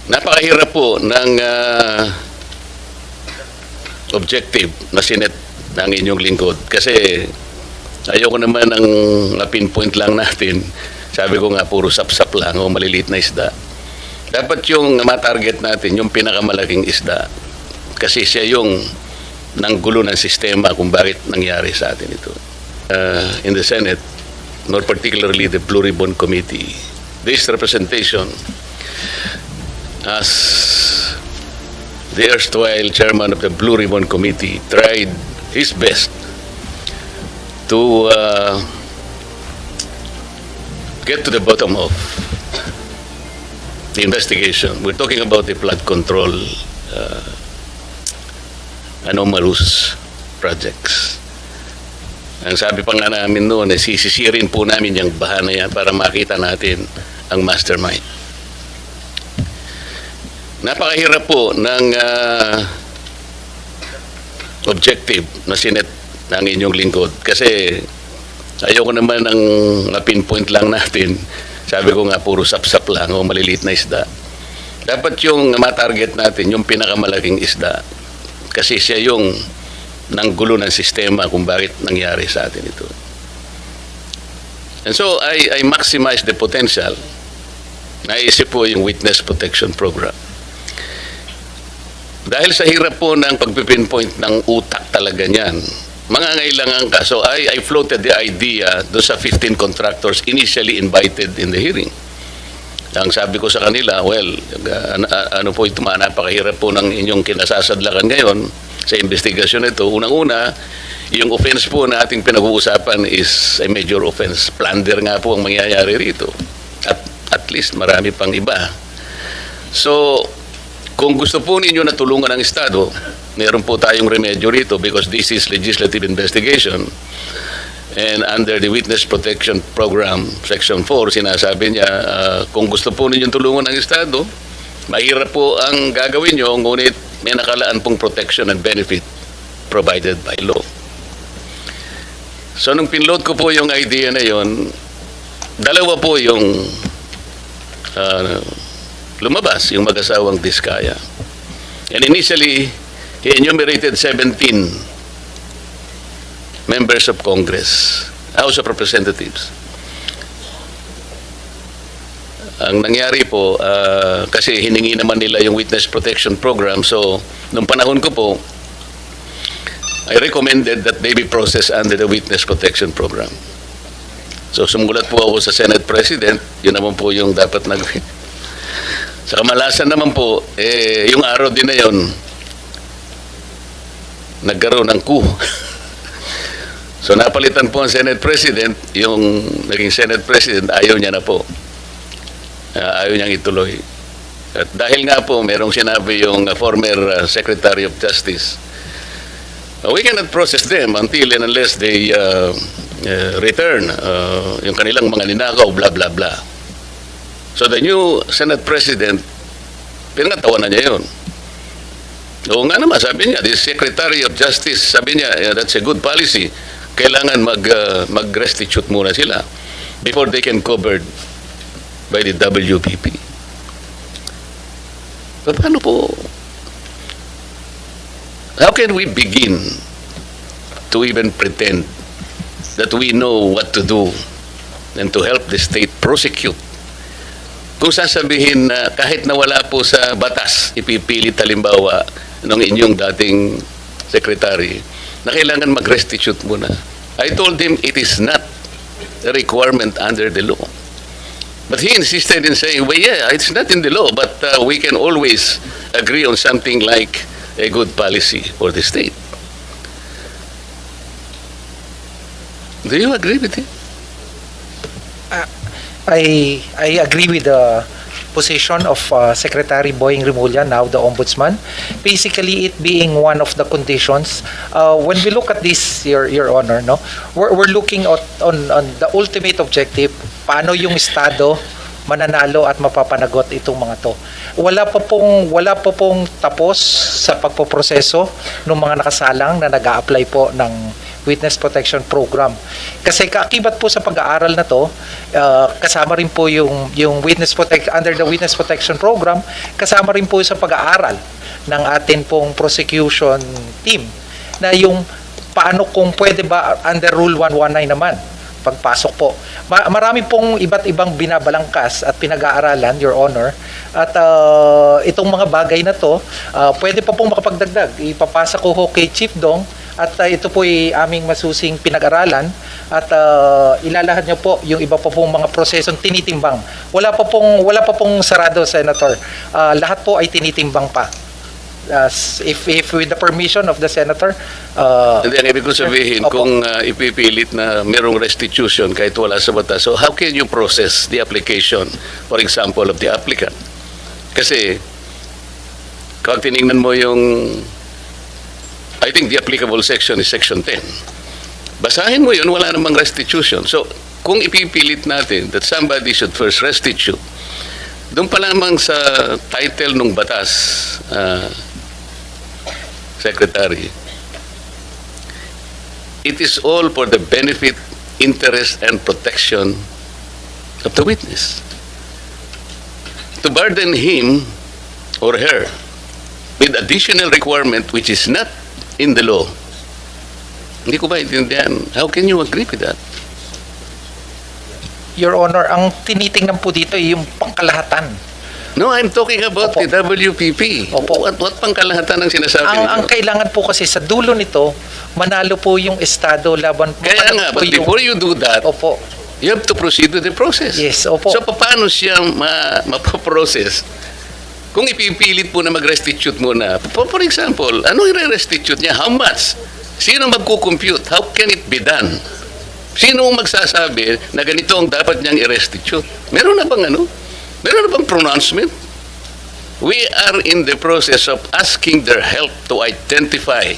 Napakahirap po ng objective na sinet ng inyong lingkod kasi ayoko naman ang pinpoint lang natin. Sabi ko nga puro sapsap lang o maliliit na isda. Dapat yung matarget natin yung pinakamalaking isda kasi siya yung nanggulo ng sistema kung bakit nangyari sa atin ito. In the Senate, more particularly the Blue Ribbon Committee, this representation as the erstwhile chairman of the Blue Ribbon Committee tried his best to get to the bottom of the investigation. We're talking about the flood control anomalous projects. Ang sabi pa nga namin noon, sisisirin po namin yung bahana yan para makita natin ang mastermind. Napakahirap po ng objective na sinet ng inyong lingkod kasi ayoko naman ang pinpoint lang natin. Sabi ko nga puro sapsap lang o maliliit na isda. Dapat yung matarget natin yung pinakamalaking isda kasi siya yung nanggulo ng sistema kung bakit nangyari sa atin ito. And so I maximize the potential. Naisip po yung witness protection program. Dahil sa hirap po ng pagpipinpoint ng utak talaga niyan, mangangailangan ka. So I floated the idea doon sa 15 contractors initially invited in the hearing. Ang sabi ko sa kanila, well, ano po ito, napakahirap po ng inyong kinasasadlakan ngayon sa investigasyon ito. Unang-una, yung offense po na ating pinag-uusapan is a major offense. Plunder nga po ang mangyayari rito. At least marami pang iba. So, kung gusto po ninyo na tulungan ng Estado, meron po tayong remedyo rito because this is legislative investigation. And under the Witness Protection Program, Section 4, sinasabi niya, kung gusto po ninyong tulungan ng Estado, mahirap po ang gagawin nyo, ngunit may nakalaan pong protection and benefit provided by law. So, nung pinload ko po yung idea na yon, dalawa po yung lumabas, yung mag-asawang Diskaya. And initially, he enumerated 17 members of Congress, House of Representatives. Ang nangyari po, kasi hiningi naman nila yung Witness Protection Program, so nung panahon ko po, I recommended that they be processed under the Witness Protection Program. So sumulat po ako sa Senate President, yun naman po yung dapat sa kamalasan naman po, yung araw din na yun, nagkaroon ng coup. So napalitan po ang Senate President, yung naging Senate President, ayaw niya na po. Ayaw niyang ituloy. At dahil nga po, merong sinabi yung former Secretary of Justice, we cannot process them until and unless they return yung kanilang mga ninakaw, blah, blah, blah. So the new Senate President, pinatawanan niya yun. Oo nga naman, sabi niya, the Secretary of Justice, sabi niya, that's a good policy. Kailangan mag-restitute muna sila before they can covered by the WPP. So paano po? How can we begin to even pretend that we know what to do and to help the state prosecute? Kung sasabihin na kahit na wala po sa batas, ipipilit halimbawa ng inyong dating secretary, na kailangan mag-restitute muna. I told him it is not a requirement under the law. But he insisted in saying, well, yeah, it's not in the law, but we can always agree on something like a good policy for the state. Do you agree with him? I agree with the position of Secretary Boying Rimulya, now the Ombudsman. Basically, it being one of the conditions. When we look at this, Your Honor, no, we're looking at on the ultimate objective, paano yung Estado mananalo at mapapanagot itong mga to. Wala pa pong tapos sa pagpoproseso ng mga nakasalang na nag-a-apply po ng Witness Protection Program. Kasi kaakibat po sa pag-aaral na to, kasama rin po yung under the Witness Protection Program, kasama rin po sa pag-aaral ng atin pong prosecution team na yung paano kung pwede ba under Rule 119 naman pagpasok po. Marami pong iba't ibang binabalangkas at pinag-aaralan, Your Honor. At itong mga bagay na to, pwede pa pong makapagdagdag. Ipapasa ko ho kay Chief Dong at ito po ay aming masusing pinag-aralan at ilalahad niyo po yung iba pa pong mga prosesong tinitimbang. Wala pa pong sarado, Senator. Lahat po ay tinitimbang pa. If with the permission of the Senator. Hindi, ang ibig ko sabihin, Opo. kung ipipilit na merong restitution kahit wala sa batas, so how can you process the application, for example, of the applicant? Kasi, kung tinignan mo yung, I think the applicable section is section 10. Basahin mo yun, wala namang restitution. So, kung ipipilit natin that somebody should first restitute, doon pa lamang sa title ng batas, Secretary, it is all for the benefit, interest, and protection of the witness. To burden him or her with additional requirement which is not in the law. Hindi ko ba intindihan? How can you agree with that? Your Honor, ang tinitingnan po dito ay yung pangkalahatan. No, I'm talking about Opo. the WPP. Opo. What pang kalahatan ang sinasabi Ang ninyo? kailangan po kasi sa dulo nito, manalo po yung Estado laban po. Kaya nga, but before you do that, Opo. you have to proceed with the process. Yes, opo. So, paano siya mapaprocess? Kung ipipilit po na mag-restitute muna, for example, ano i-restitute niya? How much? Sino magkukompute? How can it be done? Sino ang magsasabi na ganito ang dapat niyang i-restitute? Meron na bang ano? Meron na bang pronouncement? We are in the process of asking their help to identify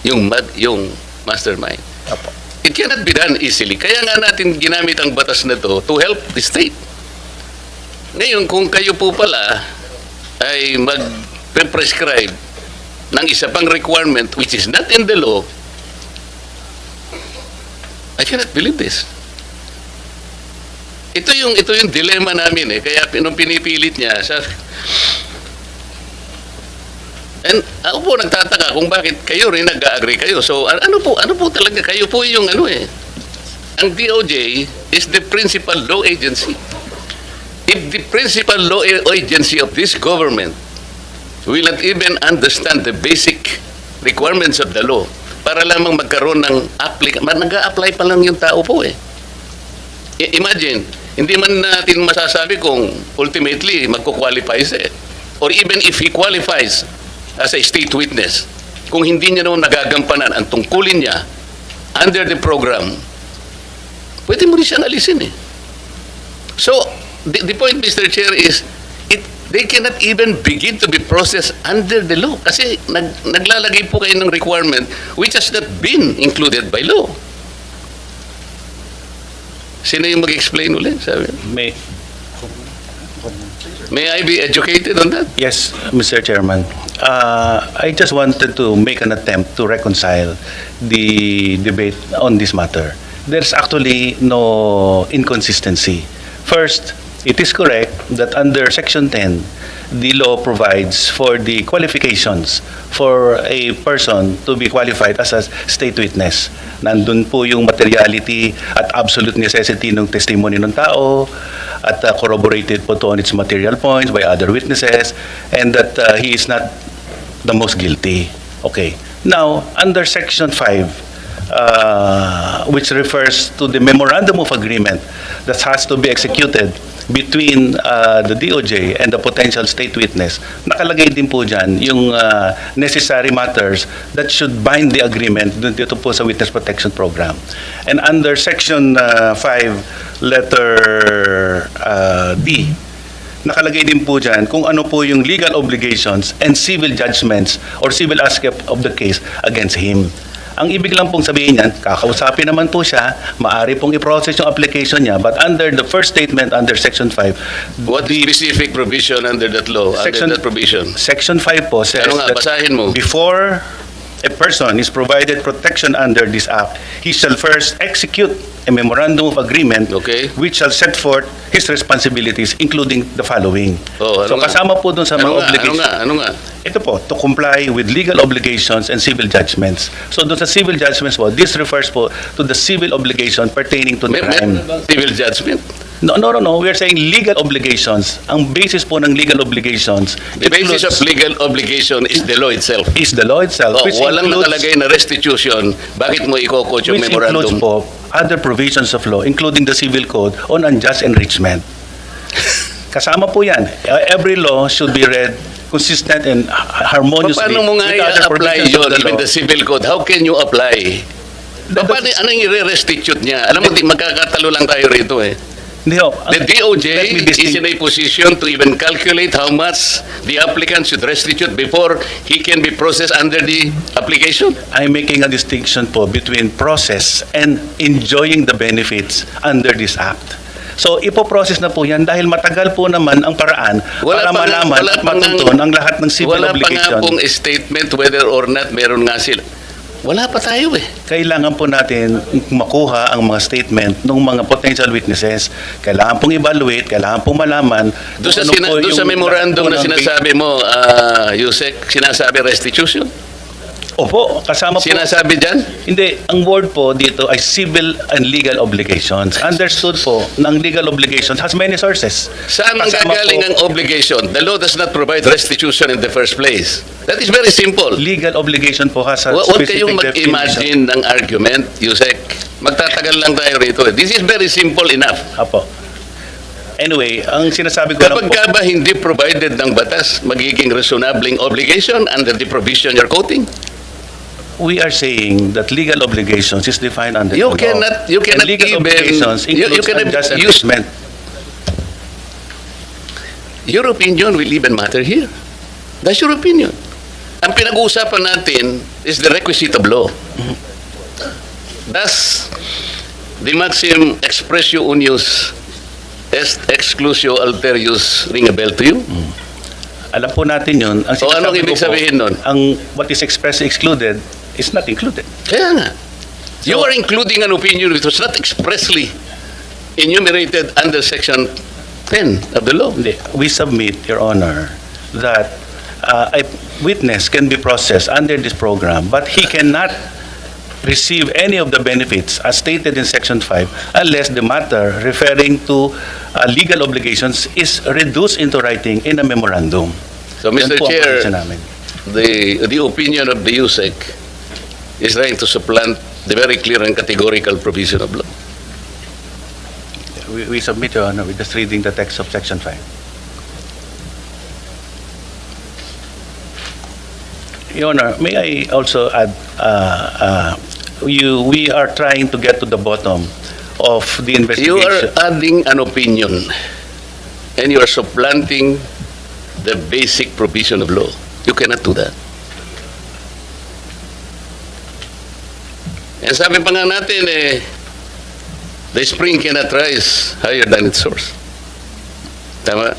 yung mastermind. Opo. It cannot be done easily. Kaya nga natin ginamit ang batas na to help the state. Ngayon, kung kayo po pala ay mag-prescribe ng isa pang requirement which is not in the law, I cannot believe this. Ito yung dilemma namin kaya nung pinipilit niya and ako po nagtataka kung bakit kayo rin nag-agree kayo. So ano po talaga kayo po yung ang DOJ is the principal law agency. If the principal law agency of this government will not even understand the basic requirements of the law para lamang magkaroon ng nag-a-apply pa lang yung tao po Imagine, hindi man natin masasabi kung ultimately magko-qualify siya or even if he qualifies as a state witness, kung hindi niya naman nagagampanan ang tungkulin niya under the program, pwede mo rin siyang alisin So, the point, Mr. Chair, is they cannot even begin to be processed under the law kasi naglalagay po kayo ng requirement which has not been included by law. Sino yung mag-explain ulit? Sabi? May I be educated on that? Yes, Mr. Chairman. I just wanted to make an attempt to reconcile the debate on this matter. There's actually no inconsistency. First, it is correct that under Section 10, the law provides for the qualifications for a person to be qualified as a state witness. Nandun po yung materiality at absolute necessity ng testimony ng tao at corroborated po to on its material points by other witnesses and that he is not the most guilty. Okay. Now, under Section 5, which refers to the memorandum of agreement that has to be executed between the DOJ and the potential state witness, nakalagay din po dyan yung necessary matters that should bind the agreement dito po sa Witness Protection Program. And under Section 5, letter D, nakalagay din po dyan kung ano po yung legal obligations and civil judgments or civil aspect of the case against him. Ang ibig lang pong sabihin niyan, kakausapin naman po siya, maaari pong i-process yung application niya, but under the first statement under Section 5, What specific provision under that law, Section- under that provision? Section 5 po says Ano nga, that basahin mo. before a person is provided protection under this act, he shall first execute a memorandum of agreement Okay. which shall set forth his responsibilities, including the following. Oh, ano So nga? kasama po dun sa mga obligations. Ano nga? Ito po, to comply with legal obligations and civil judgments. So doon sa civil judgments po, this refers po to the civil obligation pertaining to the May crime. civil judgment. No. We are saying legal obligations. Ang basis po ng legal obligations The basis of legal obligation is the law itself. is the law itself, Oh, which walang includes, nakalagay na restitution, bakit mo i-quote yung which includes memorandum? po other provisions of law, including the civil code on unjust enrichment. Kasama po yan. Every law should be read consistent and harmoniously Paano mo nga with other i-apply provisions yun, of the even law. the civil code? How can you apply? Paano, anong i-restitute niya? Alam mo, magkakatalo lang tayo rito eh. Hindi ho. The DOJ Let me is in a position to even calculate how much the applicant should restitute before he can be processed under the application. I'm making a distinction po between process and enjoying the benefits under this act. So, ipoprocess na po yan dahil matagal po naman ang paraan para malaman at matuntun ang lahat ng civil wala pa nga obligation. pong statement whether or not meron nga sila. Wala pa tayo eh. Kailangan po natin makuha ang mga statement ng mga potential witnesses. Kailangan pong evaluate, kailangan pong malaman. Doon sa, kung ano po doon sa yung memorandum na lahat po ng sinasabi mo, Yusek, sinasabi restitution? Opo, kasama po. Sinasabi dyan? Hindi, ang word po dito ay civil and legal obligations. Understood po na ang legal obligations has many sources. Saan ang Kasama gagaling po- ang obligation? The law does not provide restitution in the first place. That is very simple. Legal obligation po has a Huwag specific kayong definition. mag-imagine ng argument, Yusek. Magtatagal lang tayo rito. This is very simple enough. Apo. Anyway, ang sinasabi ko lang Kapag po, ka ba hindi provided ng batas, magiging reasonabling obligation under the provision you're quoting? we are saying that legal obligations is defined under You the law. cannot And legal even obligations you includes cannot unjust use enrichment. your opinion will even matter here. That's your opinion. Ang pinag-uusapan natin is the requisite of law. Thus, the maxim expressio unius est exclusio alterius ring a bell to you? Alam po natin yun. Ang O, anong sinasabi ibig ko po, sabihin nun? Ang what is expressly excluded is not included. Kaya nga. You are including an opinion which was not expressly enumerated under Section 10 of the law. Hindi. We submit, Your Honor, that a witness can be processed under this program, but he cannot receive any of the benefits as stated in Section 5 unless the matter referring to legal obligations is reduced into writing in a memorandum. So, Yan Mr. po ang Chair, posisyon namin. the opinion of the USEC is trying to supplant the very clear and categorical provision of law. We submit, Your Honor, with just reading the text of Section 5. Your Honor, may I also add, we are trying to get to the bottom of the You investigation. are adding an opinion and you are supplanting the basic provision of law. You cannot do that. And sabi pa nga natin, the spring cannot rise higher than its source. Tama?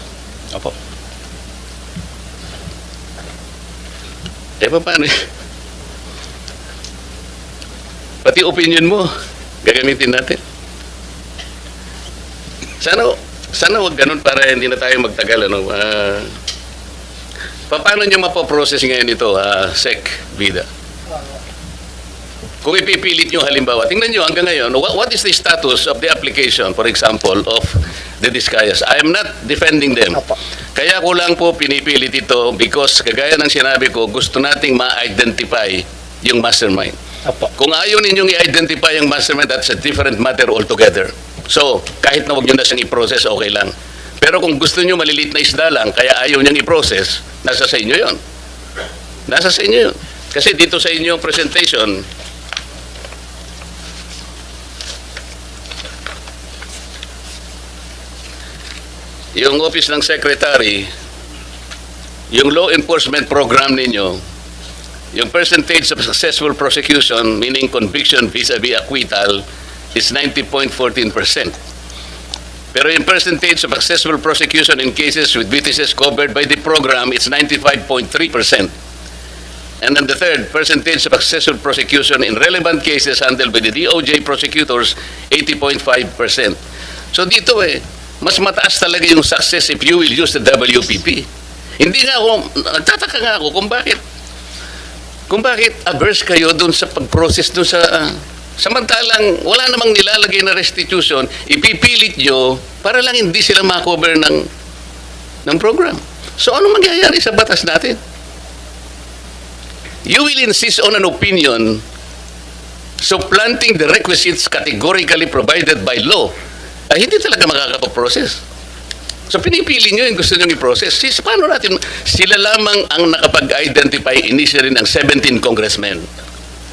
Opo. Paano? Pati opinion mo, gagamitin natin. Sana wag ganun para hindi na tayo magtagal. Paano nyo mapoprocess ngayon ito, SEC, Vida? Kung ipipilit nyo halimbawa, tingnan nyo hanggang ngayon, what is the status of the application, for example, of the Discayas? I am not defending them. Opo. Kaya ko lang po pinipilit ito because kagaya ng sinabi ko, gusto nating ma-identify yung mastermind. Apo. Kung ayaw ninyong i-identify yung mastermind, that's a different matter altogether. So, kahit na huwag nyo na siyang i-process, okay lang. Pero kung gusto nyo maliliit na isda lang, kaya ayaw niyang i-process, nasa sa inyo yun. Nasa sa inyo yun. Kasi dito sa inyong presentation, yung office ng secretary, yung law enforcement program ninyo, yung percentage of successful prosecution, meaning conviction vis-a-vis acquittal, is 90.14%. Pero yung percentage of successful prosecution in cases with witnesses covered by the program is 95.3%. And then the third, percentage of successful prosecution in relevant cases handled by the DOJ prosecutors, 80.5%. So dito mas mataas talaga yung success if you will use the WPP. Hindi nga ako, nagtataka nga ako kung bakit averse kayo dun sa pag-process dun sa samantalang wala namang nilalagay na restitution, ipipilit nyo para lang hindi sila makover ng program. So ano mangyayari sa batas natin? You will insist on an opinion supplanting the requisites categorically provided by law. Ay hindi talaga makakapaprocess. So pinipili nyo yung gusto nyo i-process. Paano natin? Sila lamang ang nakapag-identify initially ng 17 congressmen.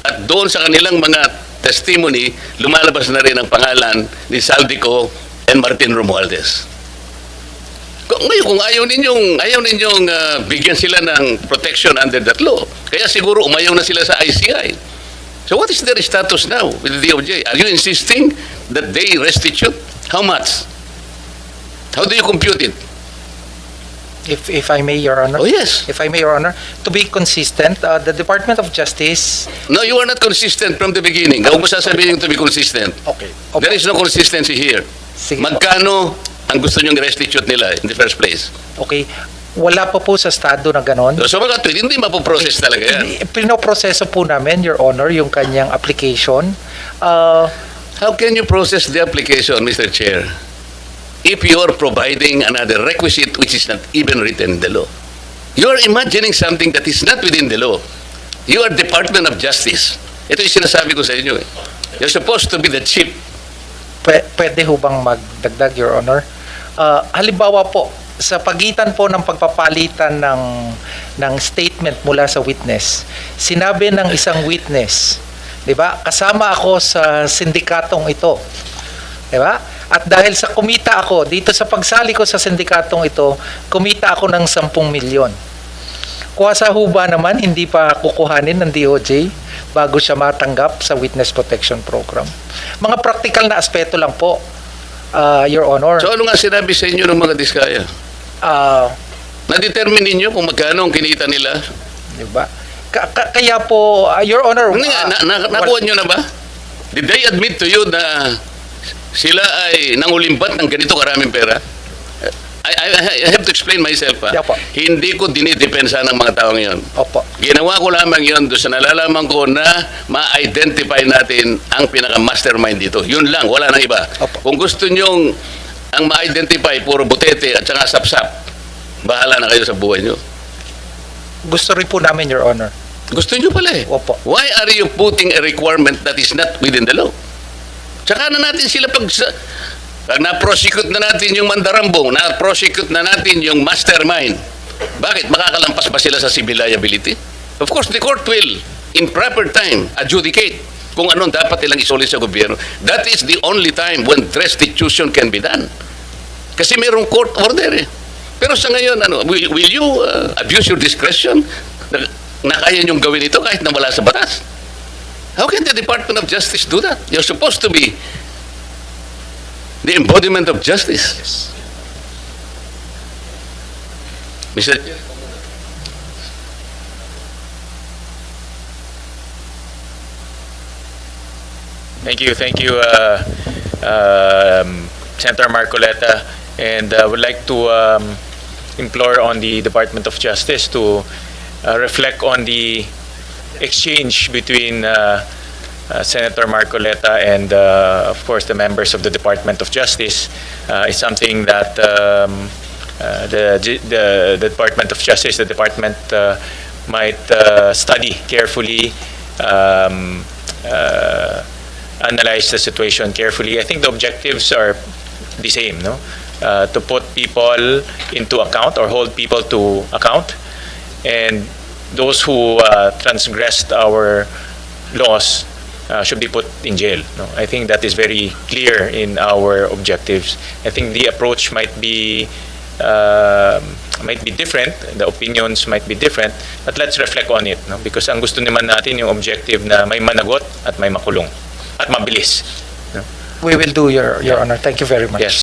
At doon sa kanilang mga testimony, lumalabas na rin ang pangalan ni Saldico and Martin Romualdez. Ngayon, kung ayaw ninyong bigyan sila ng protection under that law, kaya siguro umayaw na sila sa ICI. So what is their status now with the DOJ? Are you insisting that they restitute? How much? How do you compute it? If I may, Your Honor. Oh, yes. If I may, Your Honor, to be consistent, the Department of Justice... No, you are not consistent from the beginning. Huwag mo sasabihin to be consistent. Okay. There is no consistency here. Sige po. Magkano ang gusto nyong restitute nila in the first place? Okay. Wala pa po sa estado na ganon. So mga tweet, hindi mapoprocess talaga yan. Pinoproseso po namin, Your Honor, yung kanyang application. How can you process the application, Mr. Chair, if you are providing another requisite which is not even written in the law? You are imagining something that is not within the law. You are Department of Justice. Ito yung sinasabi ko sa inyo. You're supposed to be the chief. Pwede ho bang magdagdag, Your Honor? Halimbawa po, sa pagitan po ng pagpapalitan ng statement mula sa witness, sinabi ng isang witness, di ba, kasama ako sa sindikatong ito. Di ba? At dahil sa kumita ako, dito sa pagsali ko sa sindikatong ito, kumita ako ng 10 milyon. Kuwasa ho ba naman, hindi pa kukuhanin ng DOJ bago siya matanggap sa Witness Protection Program? Mga practical na aspeto lang po, Your Honor. So ano nga sinabi sa inyo ng mga diskaya? Na-determine ninyo kung magkano ang kinita nila? Di ba? Kaya po, Your Honor... Nakuha nyo na ba? Did they admit to you na sila ay nangulimbat ng ganito karaming pera? I have to explain myself. Yeah, po. Hindi ko dinidepensa ng mga taong yon. Opo. Ginawa ko lamang yon doon sa nalalaman ko na ma-identify natin ang pinaka-mastermind dito. Yun lang, wala nang iba. Opo. Kung gusto nyong ang ma-identify, puro butete at saka sapsap, bahala na kayo sa buhay nyo. Gusto rin po namin, Your Honor. Gusto nyo pala eh. Opo. Why are you putting a requirement that is not within the law? Tsaka na natin sila pag na-prosecute na natin yung mandarambong, na-prosecute na natin yung mastermind. Bakit? Makakalampas ba sila sa civil liability? Of course, the court will, in proper time, adjudicate kung anong dapat ilang isolid sa gobyerno. That is the only time when restitution can be done. Kasi mayroong court order eh. Pero sa ngayon, will you abuse your discretion na kaya niyong gawin ito kahit na wala sa batas? How can the Department of Justice do that? You're supposed to be the embodiment of justice. Yes. Mr. Thank you, Senator Marcoleta, and I would like to implore on the Department of Justice to reflect on the exchange between Senator Marcoleta and of course the members of the Department of Justice. Is something that the Department of Justice, the department might study carefully, analyze the situation carefully. I think the objectives are the same, no? To put people into account or hold people to account, and those who transgressed our laws should be put in jail. No? I think that is very clear in our objectives. I think the approach might be different, the opinions might be different, but let's reflect on it, no? Because ang gusto naman natin yung objective na may managot at may makulong at mabilis. No? We will do, Your Honor. Thank you very much. Yes.